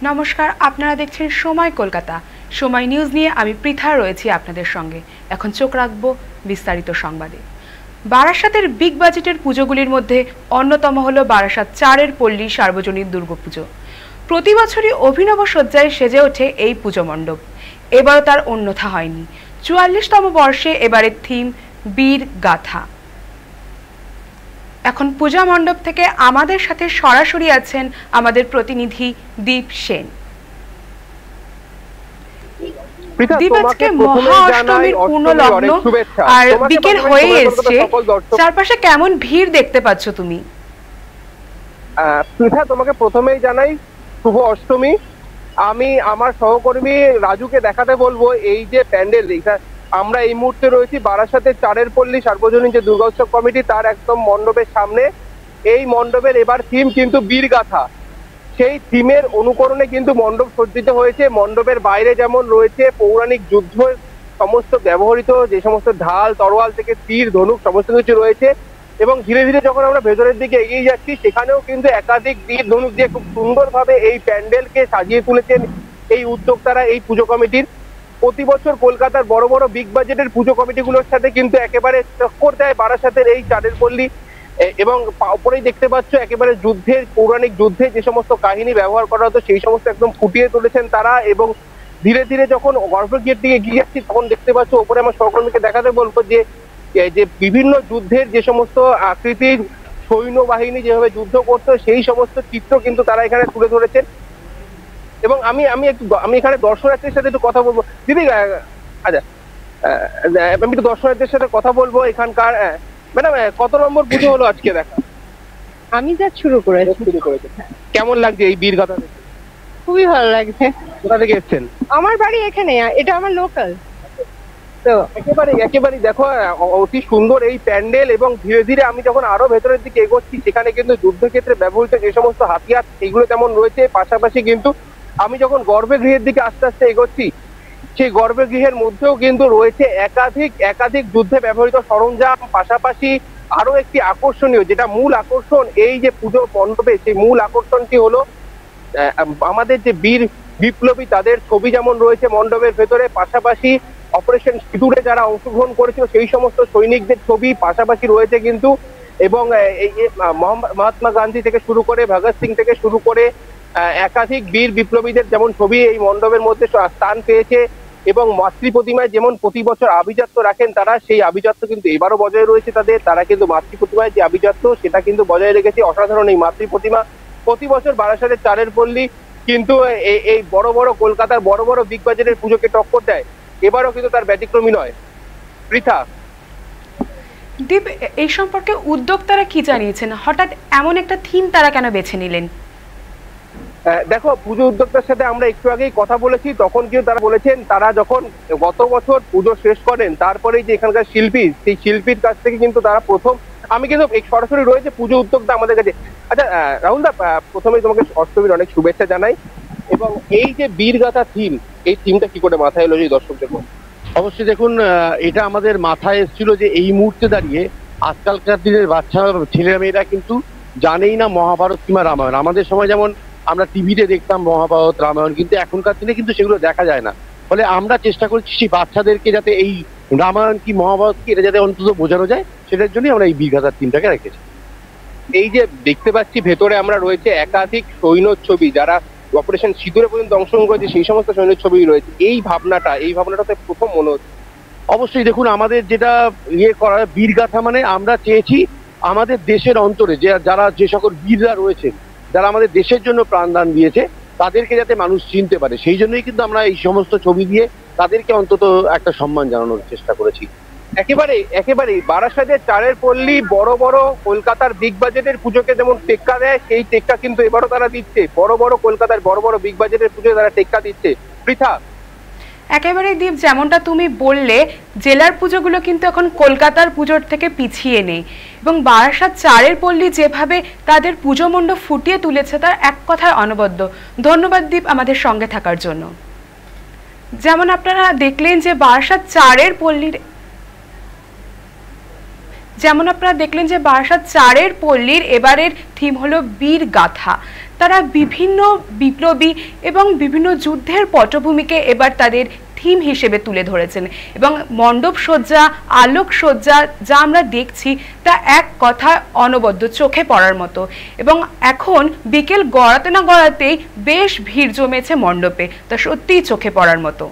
নমস্কার, আপনারা দেখছেন সময় কলকাতা। সময় নিউজ নিয়ে আমি পৃথা রয়েছি আপনাদের সঙ্গে। এখন চোখ রাখবো বিস্তারিত সংবাদে। বারাসাতের বিগ বাজেটের পুজোগুলির মধ্যে অন্যতম হলো বারাসাত 4-এর পল্লী সার্বজনীন দুর্গাপুজো। প্রতি বছরই অভিনব সজ্জায় সেজে ওঠে এই পুজো মণ্ডপ। এবারও তার অন্যথা হয়নি। 44তম বর্ষে এবারের থিম বীর গাথা। এখন পূজা মণ্ডপ থেকে আমাদের সাথে সরাসরি আছেন আমাদের প্রতিনিধি দীপ সেন। দীপ, আজকে মহা অষ্টমীর পূর্ণ লগ্ন আর বিকেল হয়ে এসছে, চারপাশে কেমন ভিড় দেখতে পাচ্ছ তুমি? পৃথা, তোমাকে প্রথমেই জানাই শুভ অষ্টমী। আমি আমার সহকর্মী রাজুকে দেখাতে বলবো এই যে প্যান্ডেল, আমরা এই মুহূর্তে রয়েছি বারাসাতের 4-এর পল্লী সার্বজনীন যে দুর্গা উৎসব কমিটি তার একদম মণ্ডপের সামনে। এই মণ্ডপের এবার থিম কিন্তু বীর গাথা। সেই থিমের অনুকরণে কিন্তু মণ্ডপ সজ্জিত হয়েছে। মণ্ডপের বাইরে যেমন রয়েছে পৌরাণিক যুদ্ধ সমস্ত ব্যবহৃত যে সমস্ত ঢাল, তরোয়াল থেকে তীর, ধনুক সমস্ত কিছু রয়েছে। এবং ধীরে ধীরে যখন আমরা ভেতরের দিকে এগিয়ে যাচ্ছি সেখানেও কিন্তু একাধিক তীর, ধনুক দিয়ে খুব সুন্দরভাবে এই প্যান্ডেলকে সাজিয়ে তুলেছেন এই উদ্যোক্তারা, এই পুজো কমিটির। প্রতি বছর কলকাতার বড় বড় বিগ বাজেটের পুজো কমিটিগুলোর সাথে কিন্তু একেবারে টক্কর দেয় বারাসাতের এই 4-এর পল্লী। এবং উপরেই দেখতে পাচ্ছ একেবারে যুদ্ধের, পৌরাণিক যুদ্ধে যে সমস্ত কাহিনী ব্যবহার করা হতো সেই সমস্ত একদম ফুটিয়ে তুলেছেন তারা। এবং ধীরে ধীরে যখন গর্ভগৃহের দিকে এগিয়ে যাচ্ছি তখন দেখতে পাচ্ছ ওপরে আমার সহকর্মীকে দেখাতে বলবো যে বিভিন্ন যুদ্ধের যে সমস্ত আকৃতির সৈন্যবাহিনী যেভাবে যুদ্ধ করতো সেই সমস্ত চিত্র কিন্তু তারা এখানে তুলে ধরেছেন। এবং আমি এখানে দর্শনার্থীর সাথে একটু কথা বলবো। দিদি, আচ্ছা, আমি একটু দর্শনার্থীর সাথে কথা বলবো এখানকার। ম্যাডাম, কত নম্বর পুজো হলো আজকে দেখা? আমি যা শুরু করেছি। কেমন লাগছে এই বীর গাথা দেখে? খুবই ভালো লাগছে। কোথা থেকে এসেছেন? আমার বাড়ি এখানে, এটা আমার লোকাল। তো একেবারে দেখো অতি সুন্দর এই প্যান্ডেল। এবং ধীরে ধীরে আমি যখন আরো ভেতরের দিকে এগোচ্ছি সেখানে কিন্তু যুদ্ধক্ষেত্রে ব্যবহৃত যে সমস্ত হাতিয়ার সেগুলো তেমন রয়েছে। পাশাপাশি কিন্তু আমি যখন গর্ভগৃহের দিকে আস্তে আস্তে এগোচ্ছি সেই গর্ভগৃহের মধ্যেও কিন্তু রয়েছে একাধিক যুদ্ধে ব্যবহৃত সরঞ্জাম। পাশাপাশি আরো একটি আকর্ষণীয়, যেটা মূল আকর্ষণ এই যে পুজো মণ্ডপে, সেই মূল আকর্ষণটি হলো আমাদের যে বীর বিপ্লবী তাদের ছবি যেমন রয়েছে মণ্ডপের ভেতরে। পাশাপাশি অপারেশন সিঁদুরে যারা অংশগ্রহণ করেছিল সেই সমস্ত সৈনিকদের ছবি পাশাপাশি রয়েছে কিন্তু। এবং এই মহাত্মা গান্ধী থেকে শুরু করে ভগৎ সিং থেকে শুরু করে একাধিক বীর বিপ্লবীদের যেমন ছবি এই মণ্ডপের মধ্যে স্থান পেয়েছে। এবং মাতৃ প্রতিমায় যেমন প্রতি বছর আভিজাত্য রাখেন তারা, সেই আভিজাত্য কিন্তু এবারও বজায় রয়েছে তাদের। তারা কিন্তু মাতৃ প্রতিমায় যে আভিজাত্য সেটা কিন্তু বজায় রেখেছে। অসাধারণ এই মাতৃ প্রতিমা। প্রতি বছর বারাসাতের 4-এর পল্লী কিন্তু এই বড় বড় কলকাতার বড় বড় বিগ বাজারের পুজোকে টক্কর দেয়। এবারও কিন্তু তার ব্যতিক্রমী নয়। পৃথা, দীপ, এই সম্পর্কে উদ্যোক্তারা কি জানিয়েছেন? হঠাৎ এমন একটা থিম তারা কেন বেছে নিলেন? দেখো, পুজো উদ্যোক্তার সাথে আমরা একটু আগেই কথা বলেছি, তখন কিন্তু তারা বলেছেন তারা যখন গত বছর পুজো শেষ করেন তারপরেই যে এখানকার শিল্পী, সেই শিল্পীর কাছ থেকে কিন্তু তারা প্রথম, আমি কিন্তু সরাসরি রয়েছে পুজো উদ্যোক্তা আমাদের কাছে। আচ্ছা রাহুল দা, প্রথমেই তোমাকে অষ্টমীর অনেক শুভেচ্ছা জানাই। এবং এই যে বীর গাথা থিম, এই থিমটা কি করে মাথায় এলো যদি দর্শকদের বল? অবশ্যই দেখুন, এটা আমাদের মাথায় এসেছিল যে এই মুহূর্তে দাঁড়িয়ে আজকালকার দিনের বাচ্চা ছেলেমেয়েরা কিন্তু জানেই না মহাভারত কিংবা রামায়ণ। আমাদের সময় যেমন আমরা টিভিতে দেখতাম মহাভারত, রামায়ণ, কিন্তু এখনকার দিনে কিন্তু সেগুলো দেখা যায় না। ফলে আমরা চেষ্টা করছি সেই বাচ্চাদেরকে যাতে এই রামায়ণ কি মহাভারত কি এটা যাতে অন্তত বোঝানো যায়, সেটার জন্যই আমরা এই বীর গাথার থিমটাকে রেখেছি। এই যে দেখতে পাচ্ছি ভেতরে আমরা রয়েছে একাধিক সৈন্য ছবি, যারা অপারেশন সিঁদুরে পর্যন্ত অংশগ্রহণ করেছে সেই সমস্ত সৈন্য ছবি রয়েছে। এই ভাবনাটা তো প্রথম মনে হচ্ছে। অবশ্যই দেখুন, আমাদের যেটা করা বীর গাথা মানে আমরা চেয়েছি আমাদের দেশের অন্তরে যারা যে সকল বীররা রয়েছে, যারা আমাদের দেশের জন্য প্রাণদান দিয়েছে, তাদেরকে যাতে মানুষ চিনতে পারে, সেই জন্যই কিন্তু আমরা এই সমস্ত ছবি দিয়ে তাদেরকে অন্তত একটা সম্মান জানানোর চেষ্টা করেছি। একেবারেই বারাসাতের 4-এর পল্লী বড় বড় কলকাতার বিগ বাজেটের পুজোকে যেমন টেক্কা দেয়, সেই টেক্কা কিন্তু এবারও তারা দিচ্ছে। বড় বড় কলকাতার বড় বড় বিগ বাজেটের পুজোয় তারা টেক্কা দিচ্ছে। পৃথা, একেবারে দীপ, যেমনটা তুমি বললে, জেলার পুজোগুলো কিন্তু এখন কলকাতার পুজোর থেকে পিছিয়ে নেই। এবং বারাসাত 4-এর পল্লী যেভাবে তাদের পুজো মণ্ডপ ফুটিয়ে তুলেছে তার এক কথায় অনবদ্য। ধন্যবাদ দীপ আমাদের সঙ্গে থাকার জন্য। যেমন আপনারা দেখলেন যে বারাসাত 4-এর পল্লীর যেমন আপনারা দেখলেন যে বারাসাত 4-এর পল্লীর এবারের থিম হলো বীর গাথা। তারা বিভিন্ন বিপ্লবী এবং বিভিন্ন যুদ্ধের পটভূমিকে এবার তাদের থিম হিসেবে তুলে ধরেছেন এবং মণ্ডপ সজ্জা, আলোক সজ্জা যা আমরা দেখছি তা এক কথায় অনবদ্য, চোখে পড়ার মতো। এবং এখন বিকেল গড়াতে না গড়াতেই বেশ ভিড় জমেছে মণ্ডপে, তা সত্যিই চোখে পড়ার মতো।